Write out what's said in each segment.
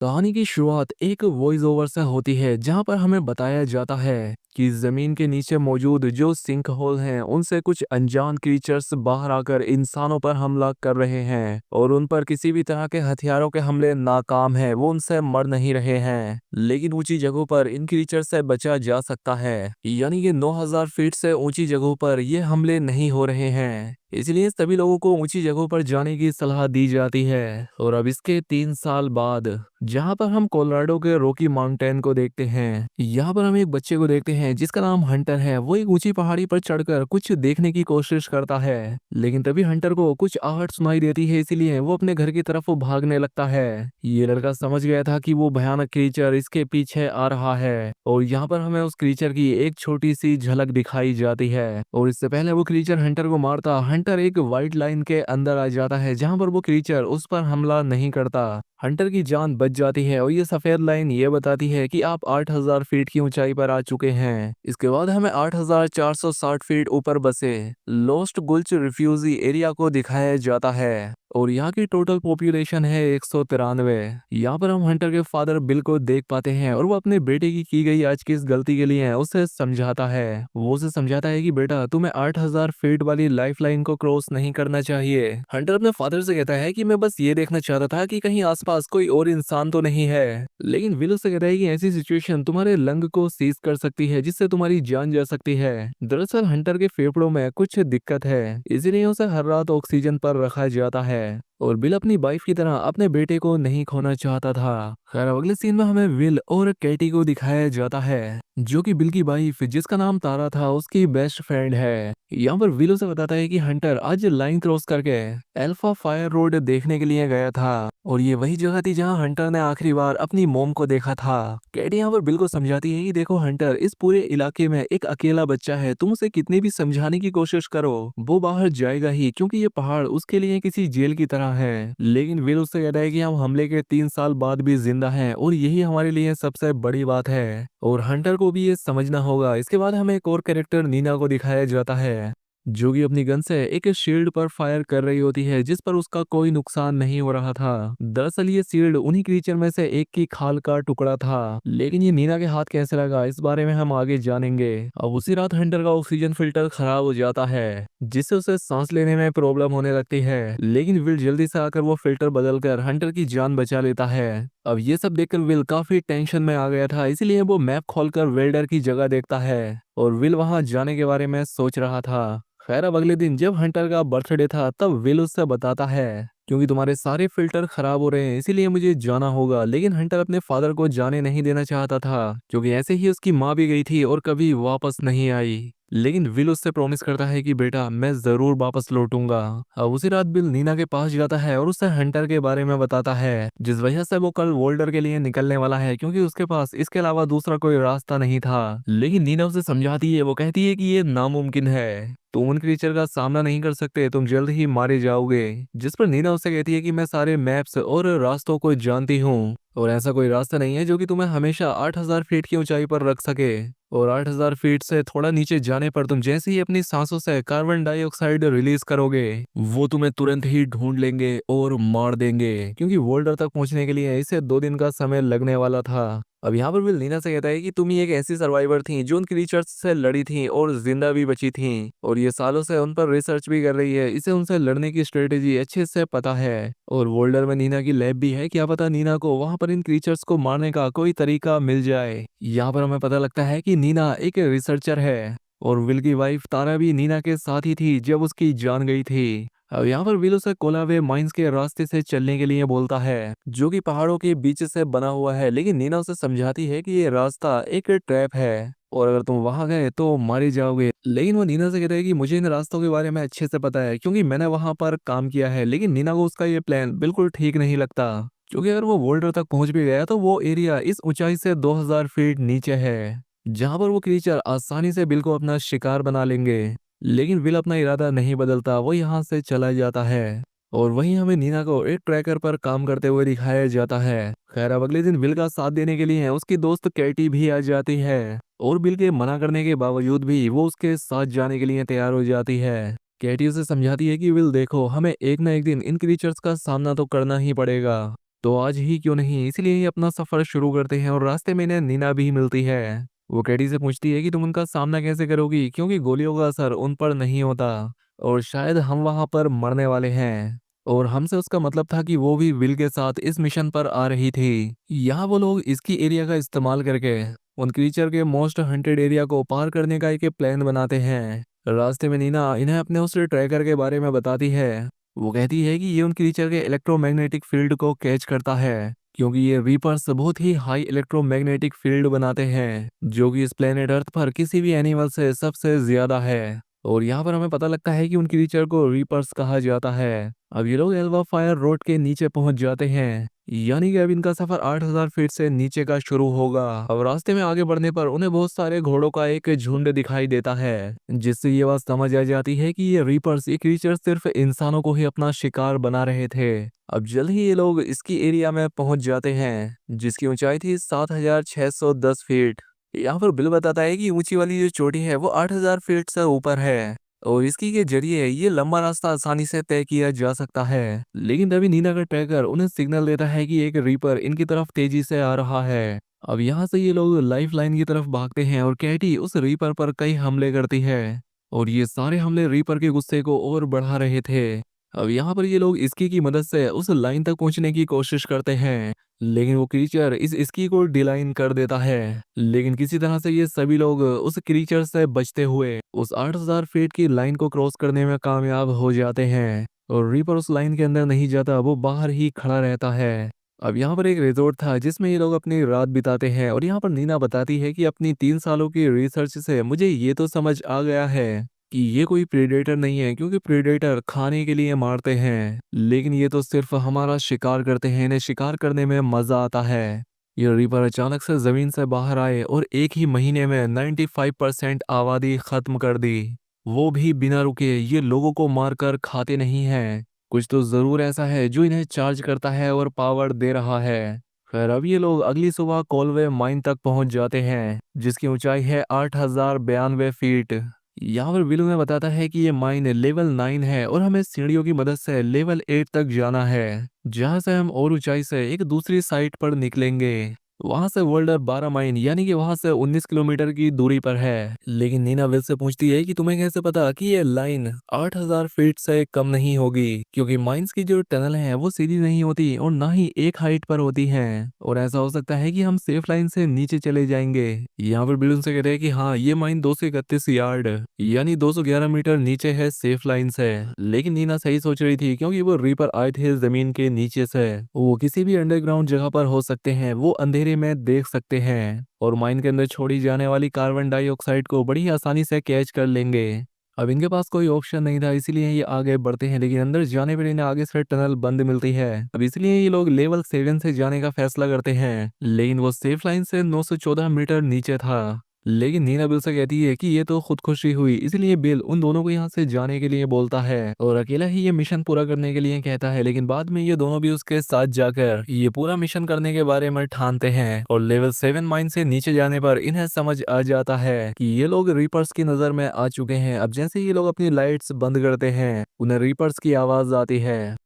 कहानी की शुरुआत एक वॉइस ओवर से होती है जहां पर हमें बताया जाता है कि जमीन के नीचे मौजूद जो सिंक होल हैं उनसे कुछ अनजान क्रीचर्स बाहर आकर इंसानों पर हमला कर रहे हैं और उन पर किसी भी तरह के हथियारों के हमले नाकाम है। वो उनसे मर नहीं रहे हैं, लेकिन ऊंची जगहों पर इन क्रीचर से बचा जा सकता है। यानी कि 9000 फीट से ऊंची जगहों पर ये हमले नहीं हो रहे हैं, इसलिए सभी लोगों को ऊंची जगहों पर जाने की सलाह दी जाती है। और अब इसके 3 साल बाद जहां पर हम कोलोराडो के रॉकी माउंटेन को देखते हैं, यहाँ पर हम एक बच्चे को देखते हैं जिसका नाम हंटर है। वो एक ऊंची पहाड़ी पर चढ़कर कुछ देखने की कोशिश करता है, लेकिन तभी हंटर को कुछ आहट सुनाई देती है, इसीलिए वो अपने घर की तरफ भागने लगता है। ये लड़का समझ गया था कि वो भयानक क्रीचर इसके पीछे आ रहा है, और यहाँ पर हमें उस क्रीचर की एक छोटी सी झलक दिखाई जाती है। और इससे पहले वो क्रीचर हंटर को मारता, हंटर एक व्हाइट लाइन के अंदर आ जाता है जहां पर वो क्रीचर उस पर हमला नहीं करता। हंटर की जान बच जाती है और ये सफेद लाइन ये बताती है कि आप 8000 फीट की ऊंचाई पर आ चुके हैं। इसके बाद हमें 8460 फीट ऊपर बसे लोस्ट गुल्च रिफ्यूजी एरिया को दिखाया जाता है, और यहाँ की टोटल पॉपुलेशन है 193। यहाँ पर हम हंटर के फादर बिल को देख पाते हैं, और वो अपने बेटे की गई आज की इस गलती के लिए उसे समझाता है। वो उसे समझाता है कि बेटा, तुम्हें 8000 फीट वाली लाइफ लाइन को क्रॉस नहीं करना चाहिए। हंटर अपने फादर से कहता है कि मैं बस ये देखना चाहता था कि कहीं आसपास कोई और इंसान तो नहीं है, लेकिन विल उससे कहता है कि ऐसी सिचुएशन तुम्हारे लंग को सीज कर सकती है जिससे तुम्हारी जान जा सकती है। दरअसल हंटर के फेफड़ों में कुछ दिक्कत है, इसीलिए उसे हर रात ऑक्सीजन पर रखा जाता है। और बिल अपनी वाइफ की तरह अपने बेटे को नहीं खोना चाहता था। खैर, अगले सीन में हमें विल और कैटी को दिखाया जाता है, जो कि बिल की वाइफ जिसका नाम तारा था उसकी बेस्ट फ्रेंड है। यहाँ पर विल उसे बताता है कि हंटर आज लाइन क्रॉस करके अल्फा फायर रोड देखने के लिए गया था, और ये वही जगह थी जहाँ हंटर ने आखिरी बार अपनी मोम को देखा था। कैटी यहाँ पर बिल को समझाती है कि देखो हंटर, इस पूरे इलाके में एक अकेला बच्चा है, तुम उसे कितनी भी समझाने की कोशिश करो वो बाहर जाएगा ही, क्योंकि ये पहाड़ उसके लिए किसी जेल की तरह है। लेकिन विल उससे कहता है कि हम हमले के 3 साल बाद भी जिंदा हैं, और यही हमारे लिए सबसे बड़ी बात है, और हंटर को भी ये समझना होगा। इसके बाद हमें एक और कैरेक्टर नीना को दिखाया जाता है, जो कि अपनी गन से एक शील्ड पर फायर कर रही होती है जिस पर उसका कोई नुकसान नहीं हो रहा था। दरअसल ये शील्ड उन्हीं क्रीचर में से एक की खाल का टुकड़ा था, लेकिन ये नीना के हाथ कैसे लगा इस बारे में हम आगे जानेंगे। अब उसी रात हंटर का ऑक्सीजन फिल्टर खराब हो जाता है, जिससे उसे सांस लेने में प्रॉब्लम होने लगती है, लेकिन विल जल्दी से आकर वो फिल्टर बदलकर हंटर की जान बचा लेता है। अब ये सब देखकर विल काफी टेंशन में आ गया था, इसलिए वो मैप खोलकर वेल्डर की जगह देखता है, और विल वहां जाने के बारे में सोच रहा था। खैर, अब अगले दिन जब हंटर का बर्थडे था तब विल उससे बताता है, क्योंकि तुम्हारे सारे फिल्टर खराब हो रहे हैं इसीलिए मुझे जाना होगा। लेकिन हंटर अपने फादर को जाने नहीं देना चाहता था, क्योंकि ऐसे ही उसकी माँ भी गई थी और कभी वापस नहीं आई। लेकिन विल उससे प्रॉमिस करता है कि बेटा, मैं जरूर वापस लौटूंगा। अब उसी रात बिल नीना के पास जाता है और उसे हंटर के बारे में बताता है, जिस वजह से वो कल वोल्डर के लिए निकलने वाला है, क्योंकि उसके पास इसके अलावा दूसरा कोई रास्ता नहीं था। लेकिन नीना उसे समझाती है, वो कहती है कि ये नामुमकिन है, तुम उन क्रीचर का सामना नहीं कर सकते, तुम जल्द ही मारे जाओगे। जिस पर नीना उससे कहती है कि मैं सारे मैप्स और रास्तों को जानती हूँ, और ऐसा कोई रास्ता नहीं है जो कि तुम्हें हमेशा 8000 फीट की ऊंचाई पर रख सके, और 8000 फीट से थोड़ा नीचे जाने पर तुम जैसे ही अपनी सांसों से कार्बन डाइऑक्साइड रिलीज करोगे, वो तुम्हें तुरंत ही ढूंढ लेंगे और मार देंगे, क्योंकि वोल्डर तक पहुंचने के लिए इसे 2 दिन का समय लगने वाला था। अब यहाँ पर विल नीना से कहता है कि तुम ही एक ऐसी सर्वाइवर थी जो उन क्रीचर्स से लड़ी थी और जिंदा भी बची थी, और ये सालों से उन पर रिसर्च भी कर रही है, इसे उनसे लड़ने की स्ट्रेटेजी अच्छे से पता है। और वोल्डर में नीना की लैब भी है, क्या पता नीना को वहां पर इन क्रीचर्स को मारने का कोई तरीका मिल जाए। यहाँ पर हमें पता लगता है कि नीना एक रिसर्चर है, और विल की वाइफ तारा भी नीना के साथ ही थी जब उसकी जान गई थी। अब यहाँ पर विल उसे कोलावे माइंस के रास्ते से चलने के लिए बोलता है, जो कि पहाड़ों के बीच से बना हुआ है, लेकिन नीना उसे समझाती है कि ये रास्ता एक ट्रैप है, और अगर तुम वहां गए तो मारे जाओगे। लेकिन वो नीना से कहता है कि मुझे इन रास्तों के बारे में अच्छे से पता है, क्योंकि मैंने वहां पर काम किया है। लेकिन नीना को उसका ये प्लान बिल्कुल ठीक नहीं लगता, क्योंकि अगर वो वोल्डर तक पहुंच भी गया तो वो एरिया इस ऊंचाई से 2000 फीट नीचे है, जहां पर वो क्रीचर आसानी से बिल को अपना शिकार बना लेंगे। लेकिन विल अपना इरादा नहीं बदलता, वो यहाँ से चला जाता है, और वहीं हमें नीना को एक ट्रैकर पर काम करते हुए दिखाया जाता है। खैर, अब अगले दिन बिल का साथ देने के लिए उसकी दोस्त कैटी भी आ जाती है, और बिल के मना करने के बावजूद भी वो उसके साथ जाने के लिए तैयार हो जाती है। कैटी उसे समझाती है कि विल देखो, हमें एक ना एक दिन इन क्रीचर्स का सामना तो करना ही पड़ेगा, तो आज ही क्यों नहीं, इसलिए ये अपना सफर शुरू करते हैं और रास्ते में इन्हें नीना भी मिलती है। वो कैटी से पूछती है कि तुम उनका सामना कैसे करोगी, क्योंकि गोलियों का असर उन पर नहीं होता और शायद हम वहां पर मरने वाले हैं। और हमसे उसका मतलब था कि वो भी विल के साथ इस मिशन पर आ रही थी। यहाँ वो लोग इसकी एरिया का इस्तेमाल करके उन क्रीचर के मोस्ट हंटेड एरिया को पार करने का एक प्लान बनाते हैं। रास्ते में नीना इन्हें अपने उस ट्रैकर के बारे में बताती है। वो कहती है कि ये उन क्रीचर के इलेक्ट्रोमैग्नेटिक फील्ड को कैच करता है, क्योंकि ये रीपर्स बहुत ही हाई इलेक्ट्रोमैग्नेटिक फील्ड बनाते हैं जो कि इस प्लेनेट अर्थ पर किसी भी एनिमल से सबसे ज्यादा है। और यहाँ पर हमें पता लगता है कि उन क्रीचर को रीपर्स कहा जाता है। अब ये लोग एल्वा फायर रोड के नीचे पहुंच जाते हैं, यानी कि अब इनका सफर 8000 फीट से नीचे का शुरू होगा। अब रास्ते में आगे बढ़ने पर उन्हें बहुत सारे घोड़ों का एक झुंड दिखाई देता है, जिससे ये बात समझ आ जाती है कि ये रीपर्स, ये क्रीचर सिर्फ इंसानों को ही अपना शिकार बना रहे थे। अब जल्द ही ये लोग इसकी एरिया में पहुंच जाते हैं, जिसकी ऊंचाई थी 7610 फीट। यहाँ पर बिल बताता है कि ऊंची वाली जो चोटी है वो 8000 फीट से ऊपर है और इसकी के जरिए ये लंबा रास्ता आसानी से तय किया जा सकता है। लेकिन तभी नीना का ट्रैकर उन्हें सिग्नल देता है कि एक रीपर इनकी तरफ तेजी से आ रहा है। अब यहाँ से ये लोग लाइफ लाइन की तरफ भागते हैं और कैटी उस रीपर पर कई हमले करती है और ये सारे हमले रीपर के गुस्से को और बढ़ा रहे थे। अब यहाँ पर ये लोग इसकी की मदद से उस लाइन तक पहुंचने की कोशिश करते हैं, लेकिन वो क्रीचर इस इसकी को डिलाइन कर देता है। लेकिन किसी तरह से ये सभी लोग उस क्रीचर से बचते हुए उस 8000 फीट की लाइन को क्रॉस करने में कामयाब हो जाते हैं और रीपर उस लाइन के अंदर नहीं जाता, वो बाहर ही खड़ा रहता है। अब यहाँ पर एक रिजॉर्ट था जिसमें ये लोग अपनी रात बिताते हैं और यहाँ पर नीना बताती है कि अपनी 3 सालों की रिसर्च से मुझे ये तो समझ आ गया है कि ये कोई प्रेडेटर नहीं है, क्योंकि प्रेडेटर खाने के लिए मारते हैं, लेकिन ये तो सिर्फ हमारा शिकार करते हैं, इन्हें शिकार करने में मजा आता है। ये रीपर अचानक से जमीन से बाहर आए और एक ही महीने में 95% आबादी खत्म कर दी, वो भी बिना रुके। ये लोगों को मारकर खाते नहीं हैं, कुछ तो जरूर ऐसा है जो इन्हें चार्ज करता है और पावर दे रहा है। खैर अब ये लोग अगली सुबह कॉलवे माइन तक पहुंच जाते हैं, जिसकी ऊंचाई है 8092 फीट। यहाँ पर विलू में बताता है कि ये माइन लेवल 9 है और हमें सीढ़ियों की मदद से लेवल 8 तक जाना है, जहाँ से हम और ऊंचाई से एक दूसरी साइट पर निकलेंगे। वहां से वर्ल्डर 12 माइन यानी कि वहां से 19 किलोमीटर की दूरी पर है। लेकिन नीना विल से पूछती है कि तुम्हें कैसे पता कि ये लाइन 8000 फीट से कम नहीं होगी, क्योंकि माइंस की जो टनल है वो सीधी नहीं होती और ना ही एक हाइट पर होती है, और ऐसा हो सकता है कि हम सेफ लाइन से नीचे चले जाएंगे। यहाँ पर बिल उनसे कहते हैं कि हाँ, ये माइन 231 यार्ड यानी 211 मीटर नीचे है सेफ लाइन से। लेकिन नीना सही सोच रही थी, क्योंकि वो रीपर आए थे जमीन के नीचे से, वो किसी भी अंडरग्राउंड जगह पर हो सकते हैं, वो अंधेरे में देख सकते हैं और माइन के अंदर छोड़ी जाने वाली कार्बन डाइऑक्साइड को बड़ी आसानी से कैच कर लेंगे। अब इनके पास कोई ऑप्शन नहीं था, इसीलिए ये आगे बढ़ते हैं, लेकिन अंदर जाने पर इन्हें आगे से टनल बंद मिलती है। अब इसलिए ये लोग लेवल 7 से जाने का फैसला करते हैं, लेकिन वो सेफ लाइन से 914 मीटर नीचे था। लेकिन नीना बिल से कहती है कि ये तो खुदकुशी हुई, इसलिए बिल उन दोनों को यहाँ से जाने के लिए बोलता है और अकेला ही ये मिशन पूरा करने के लिए कहता है। लेकिन बाद में ये दोनों भी उसके साथ जाकर ये पूरा मिशन करने के बारे में ठानते हैं और लेवल 7 माइन से नीचे जाने पर इन्हें समझ आ जाता है कि ये लोग रीपर्स की नजर में आ चुके हैं। अब जैसे ये लोग अपनी लाइट्स बंद करते हैं, उन्हें रीपर्स की आवाज आती है।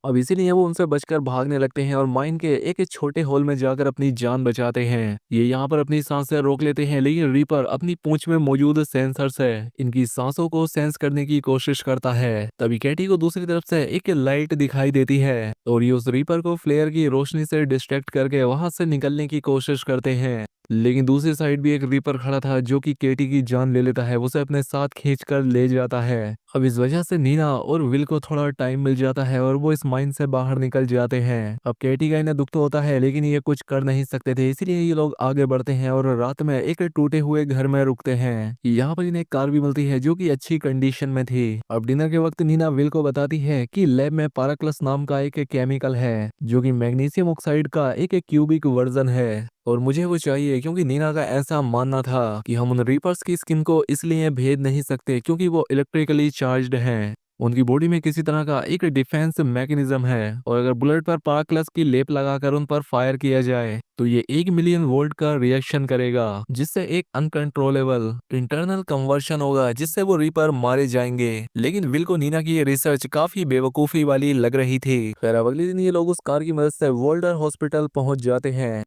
अब इसीलिए वो उनसे बचकर भागने लगते हैं और माइन के एक छोटे होल में जाकर अपनी जान बचाते हैं। ये यहाँ पर अपनी सांसें रोक लेते हैं, लेकिन रीपर अपनी पूंछ में मौजूद सेंसर से इनकी सांसों को सेंस करने की कोशिश करता है। तभी कैटी को दूसरी तरफ से एक लाइट दिखाई देती है और ये उस रीपर को फ्लेयर की रोशनी से डिस्ट्रैक्ट करके वहां से निकलने की कोशिश करते हैं। लेकिन दूसरी साइड भी एक रीपर खड़ा था जो कि केटी की जान ले लेता है, उसे अपने साथ खींचकर ले जाता है। अब इस वजह से नीना और विल को थोड़ा टाइम मिल जाता है और वो इस माइन से बाहर निकल जाते हैं। अब केटी का इन्हें दुख तो होता है, लेकिन ये कुछ कर नहीं सकते थे, इसलिए ये लोग आगे बढ़ते हैं और रात में एक टूटे हुए घर में रुकते हैं। यहाँ पर इन्हें एक कार भी मिलती है जो कि अच्छी कंडीशन में थी। अब डिनर के वक्त नीना विल को बताती है कि लैब में पाराक्लस नाम का एक केमिकल है जो कि मैग्नीशियम ऑक्साइड का एक क्यूबिक वर्जन है और मुझे वो चाहिए, क्योंकि नीना का ऐसा मानना था कि हम उन रीपर्स की स्किन को इसलिए भेद नहीं सकते क्योंकि वो इलेक्ट्रिकली चार्ज्ड हैं। उनकी बॉडी में किसी तरह का एक डिफेंस मैकेनिज्म है और अगर बुलेट पर पार्कलेस की लेप लगाकर उन पर फायर किया जाए तो ये 1 मिलियन वोल्ट का रिएक्शन करेगा, जिससे एक अनकंट्रोलेबल इंटरनल कन्वर्शन होगा जिससे वो रीपर मारे जाएंगे। लेकिन विल को नीना की ये रिसर्च काफी बेवकूफी वाली लग रही थी। फिर अब अगले दिन ये लोग उस कार की मदद से वोल्टर हॉस्पिटल पहुंच जाते हैं,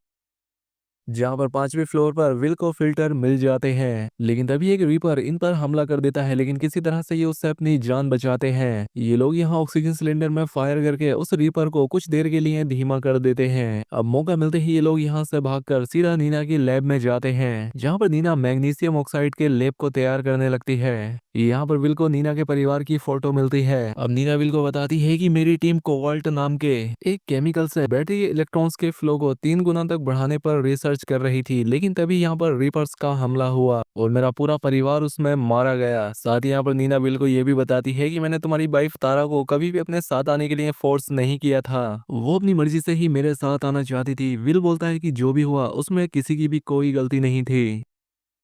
जहां पर 5वें फ्लोर पर विल को फिल्टर मिल जाते हैं। लेकिन तभी एक रीपर इन पर हमला कर देता है, लेकिन किसी तरह से ये उससे अपनी जान बचाते हैं। ये लोग यहाँ ऑक्सीजन सिलेंडर में फायर करके उस रीपर को कुछ देर के लिए धीमा कर देते हैं। अब मौका मिलते ही ये लोग यहाँ से भागकर सीधा नीना की लैब में जाते हैं, जहाँ पर नीना मैग्नीशियम ऑक्साइड के लेप को तैयार करने लगती है। यहाँ पर विल को नीना के परिवार की फोटो मिलती है। अब नीना विल को बताती है कि मेरी टीम कोबाल्ट नाम के एक केमिकल से बैटरी इलेक्ट्रॉन्स के फ्लो को 3 गुना तक बढ़ाने पर रिसर्च कर रही थी। लेकिन तभी यहाँ पर रीपर्स का हमला हुआ और मेरा पूरा परिवार उसमें मारा गया। साथ ही यहाँ पर नीना विल को ये भी बताती है कि मैंने तुम्हारी वाइफ तारा को कभी भी अपने साथ आने के लिए फोर्स नहीं किया था, वो अपनी मर्जी से ही मेरे साथ आना चाहती थी। विल बोलता है कि जो भी हुआ उसमें किसी की भी कोई गलती नहीं थी।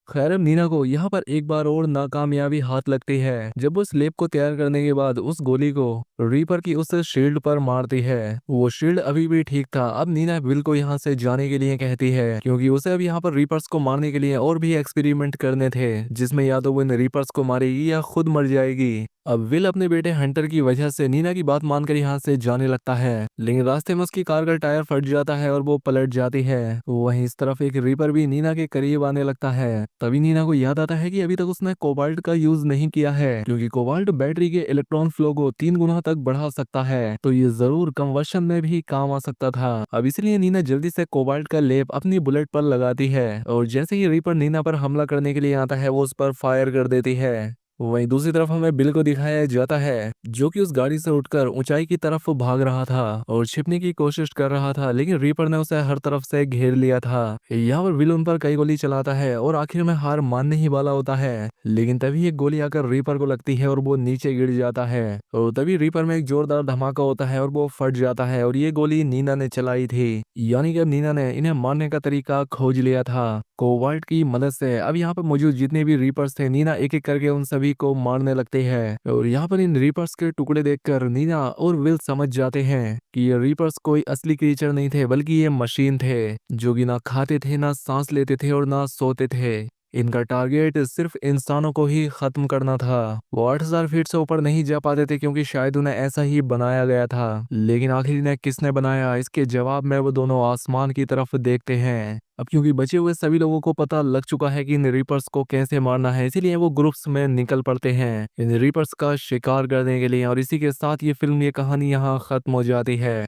खैर अब नीना को यहाँ पर एक बार और नाकामयाबी हाथ लगती है, जब वो स्लेब को तैयार करने के बाद उस गोली को रीपर की उस शील्ड पर मारती है। वो शील्ड अभी भी ठीक था। अब नीना विल को यहाँ से जाने के लिए कहती है, क्योंकि उसे अब यहाँ पर रीपर्स को मारने के लिए और भी एक्सपेरिमेंट करने थे, जिसमें या तो वो इन रीपर्स को मारेगी या खुद मर जाएगी। अब विल अपने बेटे हंटर की वजह से नीना की बात मानकर यहाँ से जाने लगता है, लेकिन रास्ते में उसकी कार का टायर फट जाता है और वो पलट जाती है। वहीं इस तरफ एक रीपर भी नीना के करीब आने लगता है। तभी नीना को याद आता है कि अभी तक उसने कोबाल्ट का यूज नहीं किया है, क्योंकि कोबाल्ट बैटरी के इलेक्ट्रॉन फ्लो को 3 गुना तक बढ़ा सकता है, तो ये जरूर कन्वर्शन में भी काम आ सकता था। अब इसलिए नीना जल्दी से कोबाल्ट का लेप अपनी बुलेट पर लगाती है और जैसे ही रीपर नीना पर हमला करने के लिए आता है वो उस पर फायर कर देती है। वहीं दूसरी तरफ हमें बिल को दिखाया जाता है, जो कि उस गाड़ी से उठकर ऊंचाई की तरफ भाग रहा था और छिपने की कोशिश कर रहा था, लेकिन रीपर ने उसे हर तरफ से घेर लिया था। यहाँ पर विल उन पर कई गोली चलाता है और आखिर में हार मानने ही वाला होता है, लेकिन तभी एक गोली आकर रीपर को लगती है और वो नीचे गिर जाता है। और तभी रीपर में एक जोरदार धमाका होता है और वो फट जाता है और ये गोली नीना ने चलाई थी। यानी कि अब नीना ने इन्हें मारने का तरीका खोज लिया था कोबाल्ट की मदद से। अब यहाँ पर मौजूद जितने भी रीपर्स थे, नीना एक एक करके उन सभी को मारने लगते हैं और यहाँ पर इन रीपर्स के टुकड़े देखकर नीना और विल समझ जाते हैं कि ये रीपर्स कोई असली क्रीचर नहीं थे, बल्कि ये मशीन थे जो कि ना खाते थे, ना सांस लेते थे और ना सोते थे। इनका टारगेट सिर्फ इंसानों को ही खत्म करना था। वो 8000 फीट से ऊपर नहीं जा पाते थे, क्योंकि शायद उन्हें ऐसा ही बनाया गया था। लेकिन आखिर इन्हें किसने बनाया, इसके जवाब में वो दोनों आसमान की तरफ देखते हैं। अब क्योंकि बचे हुए सभी लोगों को पता लग चुका है कि इन रीपर्स को कैसे मारना है, इसीलिए वो ग्रुप्स में निकल पड़ते हैं इन रीपर्स का शिकार करने के लिए। और इसी के साथ ये फिल्म, ये कहानी यहाँ खत्म हो जाती है।